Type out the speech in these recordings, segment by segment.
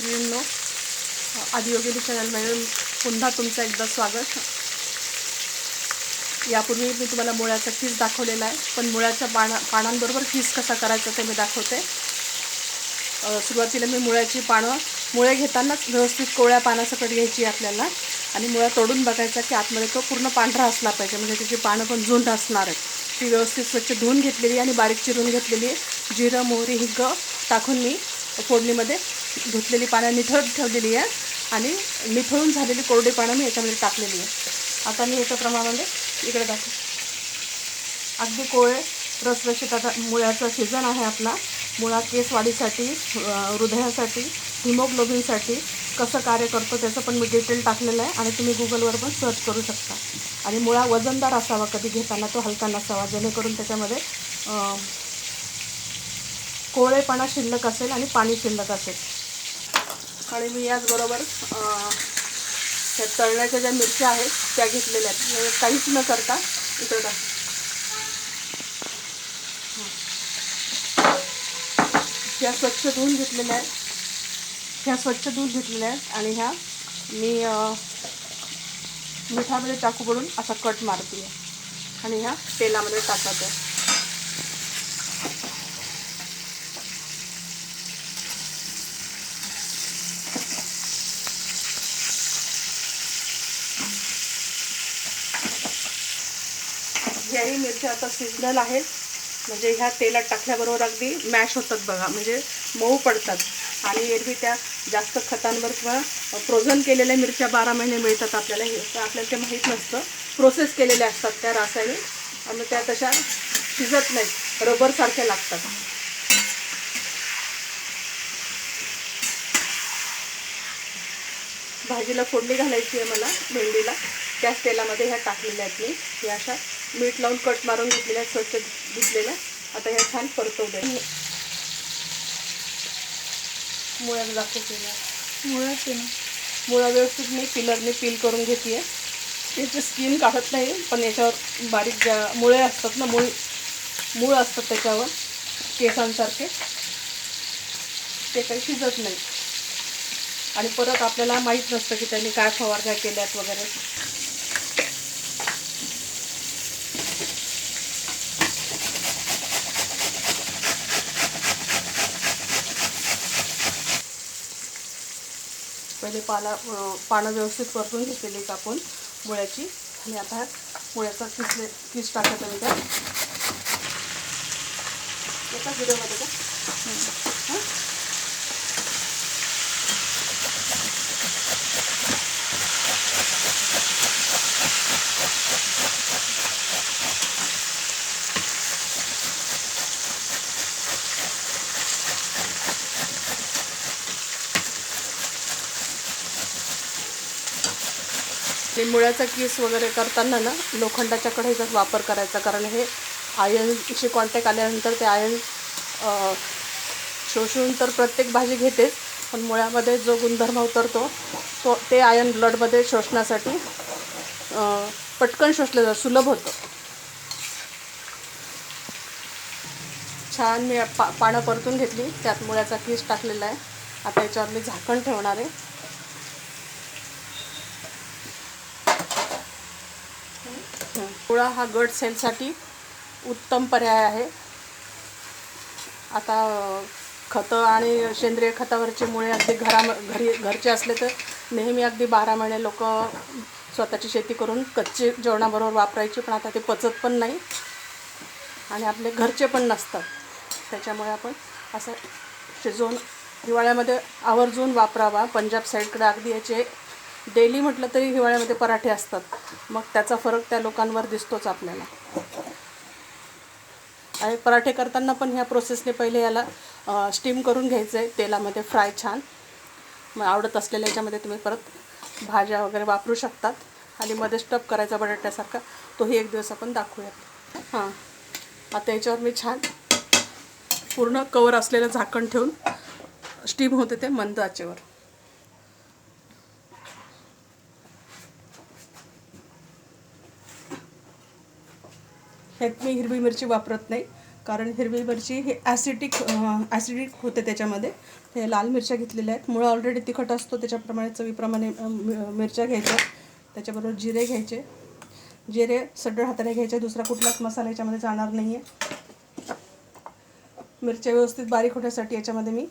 मैत्रिणींनो, आदियोगिनी चॅनलमध्ये पुन्हा तुमचं एकदा स्वागत. यापूर्वी मी तुम्हाला मुळ्याचा किस दाखवलेला आहे, पण मुळ्याच्या पानांबरोबर किस कसा करायचा ते मी दाखवते. सुरुवातीला मी मुळ्याची पानं मुळे घेतानाच व्यवस्थित कोवळ्या पानासकट घ्यायची आपल्याला आणि मुळा तोडून बघायचा की आतमध्ये तो पूर्ण पांढरा असला पाहिजे, म्हणजे त्याची पानं पण झुंड असणार आहेत. ती व्यवस्थित स्वच्छ धुवून घेतलेली आणि बारीक चिरून घेतलेली आहे. जिरं मोहरी हिंग टाकून मी फोडणीमध्ये धुतलेली पानं निथळत ठेवलेली आहे आणि निथळून झालेली कोरडी पानं मी याच्यामध्ये टाकलेली आहे. आता मी याच्या प्रमाणामध्ये इकडे दाखव. अगदी कोवळे रसरशीत आता मुळ्याचा सीझन आहे आपला. मुळा केस वाढीसाठी, हृदयासाठी, हिमोग्लोबिनसाठी कसं कार्य करतो त्याचं पण मी डिटेल टाकलेलं आहे आणि तुम्ही गुगलवर पण सर्च करू शकता. आणि मुळा वजनदार असावा, कधी घेताना तो हलका नसावा, जेणेकरून त्याच्यामध्ये कोवळेपणा शिल्लक असेल आणि पाणी शिल्लक असेल. आणि मी याचबरोबर त्या तळण्याच्या ज्या मिरच्या आहेत त्या घेतलेल्या आहेत, म्हणजे काहीच न करता इकडं टाक. ह्या स्वच्छ धुवून घेतलेल्या आहेत, आणि ह्या मी मिठामध्ये चाकू पडून असा कट मारते आणि ह्या तेलामध्ये टाकते. ह्याही मिरच्या आता सीझनल आहेत, म्हणजे ह्या तेलात टाकल्याबरोबर अगदी मॅश होतात बघा, म्हणजे मऊ पडतात. आणि एरवी त्या जास्त खतांवर किंवा फ्रोझन केलेल्या मिरच्या 12 महिने मिळतात आपल्याला. हे तर आपल्याला ते माहीत नसतं, प्रोसेस केलेल्या असतात त्या रासायनिक, आणि त्या तशा शिजत नाहीत, रबरसारख्या लागतात. भाजीला फोडणी घालायची आहे मला, भेंडीला. त्याच तेलामध्ये ह्या टाकलेल्या आहेत मी. ह्या अशा मीठ लावून कट मारून घेतलेल्या आहेत, स्वच्छ धुतलेल्या. आता ह्या छान परतवल्या. मुळ्याला दाखवते, मुळा व्यवस्थित मी पिलरने पील करून घेते आहे. त्याची स्किन काढत नाही, पण याच्यावर बारीक ज्या मुळे असतात ना, मूळ असतात त्याच्यावर केसांसारखे, ते काही शिजत नाही. आणि परत आपल्याला माहीत नसतं की त्यांनी काय फवारण्या केल्यात वगैरे. पहिले पानं व्यवस्थित परतून घेतलेली कापून मुळ्याची. आणि आता मुळ्याचा किस टाकत आहे त्या एका व्हिडिओमध्ये का. मुळ्याचा किस वगैरे करताना ना लोखंडाच्या कढईचाच वापर करायचा, कारण हे आयर्नशी कॉन्टॅक्ट आल्यानंतर ते आयर्न शोषून तर प्रत्येक भाजी घेतेच, पण मुळ्यामध्ये जो गुणधर्म उतरतो ते आयर्न ब्लडमध्ये शोषण्यासाठी पटकन शोषलं जातं, सुलभ होतं. छान मी पानं परतून घेतली, त्यात मुळ्याचा किस टाकलेला आहे. आता याच्यावर मी झाकण ठेवणार आहे. मुळा हा गट सेलसाठी उत्तम पर्याय आहे. आता खतं आणि सेंद्रिय खतावरचे मुळे अगदी घरचे असले तर नेहमी अगदी 12 महिने लोक स्वतःची शेती करून कच्चे जेवणाबरोबर वापरायची, पण आता ते पचत पण नाही आणि आपले घरचे पण नसतात. त्याच्यामुळे आपण असं शिजवून हिवाळ्यामध्ये आवर्जून वापरावा. पंजाब साईडकडे अगदी याचे डेली म्हटलं तरी हिवाळ्यामध्ये पराठे असतात, मग त्याचा फरक त्या लोकांवर दिसतोच आपल्याला. आणि पराठे करताना पण ह्या प्रोसेसने पहिले याला स्टीम करून घ्यायचं आहे तेलामध्ये, फ्राय छान. मग आवडत असलेल्या याच्यामध्ये तुम्ही परत भाज्या वगैरे वापरू शकतात. आणि मध्ये स्टफ करायचा बटाट्यासारखा, तोही एक दिवस आपण दाखवूयात. आता याच्यावर मी छान पूर्ण कवर असलेलं झाकण ठेवून स्टीम होते ते मंद आचेवर. ह्यात मी हिरवी मिरची वापरत नाही, कारण हिरवी मिरची ही ॲसिडिक होते त्याच्यामध्ये. ते लाल मिरच्या घेतलेल्या आहेत. मुळा ऑलरेडी तिखट असतो, त्याच्याप्रमाणे चवीप्रमाणे मिरच्या घ्यायच्या. त्याच्याबरोबर जिरे घ्यायचे. जिरे सड्ड हाताने घ्यायचे, दुसरा कुठलाच मसाला याच्यामध्ये जाणार नाही आहे. मिरच्या व्यवस्थित बारीक होण्यासाठी याच्यामध्ये मी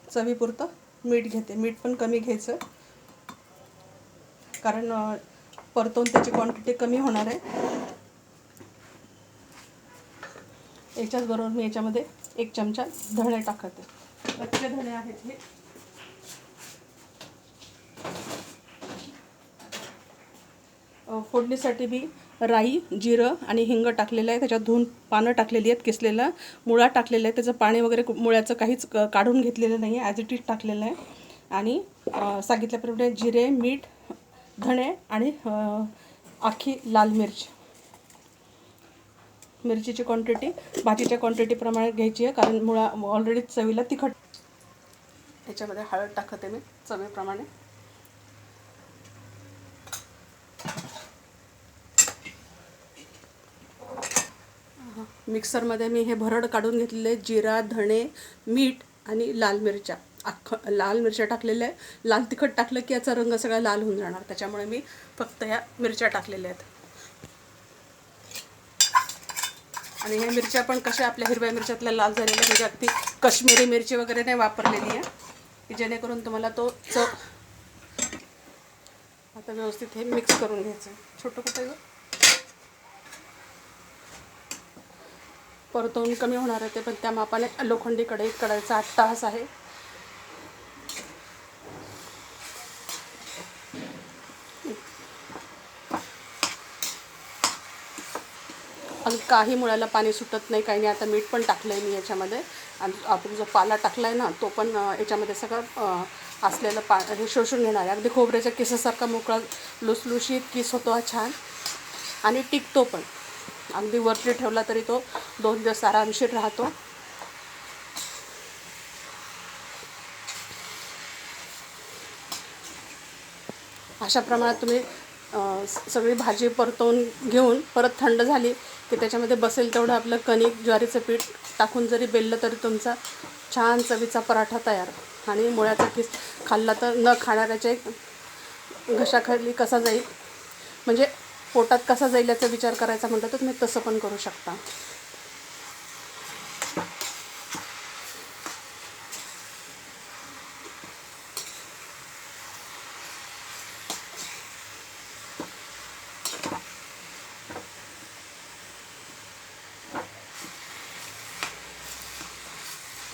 चवीपुरतं मीठ घेते. मीठ पण कमी घ्यायचं, कारण परतून त्याची क्वांटिटी कमी होणार आहे. याच्याचबरोबर मी याच्यामध्ये 1 चमचा धणे टाकते. कच्चे धणे आहेत हे. फोडणीसाठी मी राई, जिरं आणि हिंग टाकलेलं आहे. त्याच्यात धुवून पानं टाकलेली आहेत, किसलेलं मुळा टाकलेला आहे. त्याचं पाणी वगैरे मुळ्याचं काहीच काढून घेतलेलं नाही आहे, ॲज इट इज टाकलेलं आहे. आणि सांगितल्याप्रमाणे जिरे, मीठ, धणे आणि आखी लाल मिरची. मिरचीची क्वांटिटी भाजीच्या क्वांटिटीप्रमाणे घ्यायची आहे, कारण मुळा ऑलरेडी चवीला तिखट. याच्यामध्ये हळद टाकते मी चवीप्रमाणे. मिक्सरमध्ये मी हे भरड काढून घेतलेले जिरा, धणे, मीठ आणि लाल मिरच्या. लाल मिरच्या टाकलेल्या आहे. लाल तिखट टाकलं की याचा रंग सगळा लाल होऊन जाणार, त्याच्यामुळे मी फक्त ह्या मिरच्या टाकलेल्या आहेत. आणि ह्या मिरच्या पण कशा आपल्या हिरव्या मिरच्यातल्या लाल झालेल्या, म्हणजे अगदी काश्मीरी मिरची वगैरे नाही वापरलेली आहे, की जेणेकरून तुम्हाला तो चव. आता व्यवस्थित हे मिक्स करून घ्यायचं. छोटं कुठं परतवून कमी होणार आहे ते, पण त्या मापाने लोखंडी कढईत करायचा अट्टाहास आहे. आणि काही मुळाला पाणी सुटत नाही, काही नाही. आता मीठ पण टाकलं आहे मी याच्यामध्ये, आणि आपण जो पाला टाकला आहे ना, तो पण याच्यामध्ये सगळं असलेलं हे शोषून घेणार आहे. अगदी खोबऱ्याच्या किसासारखा मोकळा लुसलुशीत किस होतो हा छान, आणि टिकतो पण. अगदी वरती ठेवला तरी तो 2 दिवस आरामशीर राहतो. अशा प्रमाणात तुम्ही सगळी भाजी परतवून घेऊन परत थंड झाली की त्याच्यामध्ये बसेल तेवढं आपलं कणिक, ज्वारीचं पीठ टाकून जरी बेललं तरी तुमचा छान चवीचा पराठा तयार. आणि मुळ्याचा किस खाल्ला तर न खाणाऱ्याच्या घशाखाली कसा जाईल, म्हणजे पोटात कसा जाईल याचा विचार करायचा म्हटलं तर तुम्ही तसं पण करू शकता.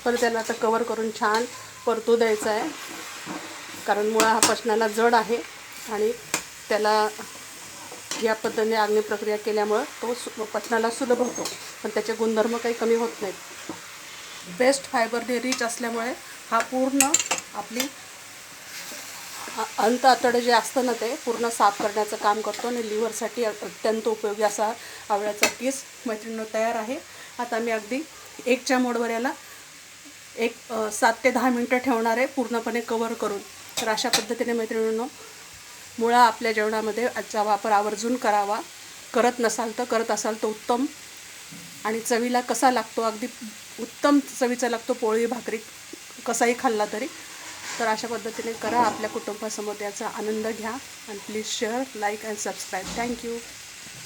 तर त्याला आता कवर करून छान परतू द्यायचं आहे, कारण मुळा हा पचनाला जड आहे आणि त्याला या पद्धतीने आग्नेय प्रक्रिया केल्यामुळं तो पचनाला सुलभ होतो, पण त्याचे गुणधर्म काही कमी होत नाहीत. बेस्ट फायबरने रिच असल्यामुळे हा पूर्ण आपली अंत आतडे जे असतं ना ते पूर्ण साफ करण्याचं काम करतो, आणि लिव्हरसाठी अत्यंत उपयोगी असा आवळ्याचा किस मैत्रिणींनो तयार आहे. आता मी अगदी 1च्या मोडवर याला 7 ते 10 मिनटं ठेवणार आहे, पूर्णपणे कवर करून. तर अशा पद्धतीने मैत्रिणींनो मुळा आपल्या जेवणामध्ये आजचा वापर आवर्जून करावा. करत नसाल तर, करत असाल तर उत्तम. आणि चवीला कसा लागतो, अगदी उत्तम चवीचा लागतो, पोळी भाकरी कसाही खाल्ला तरी. तर अशा पद्धतीने करा, आपल्या कुटुंबासमोर याचा आनंद घ्या. आणि please share, like and subscribe. Thank you.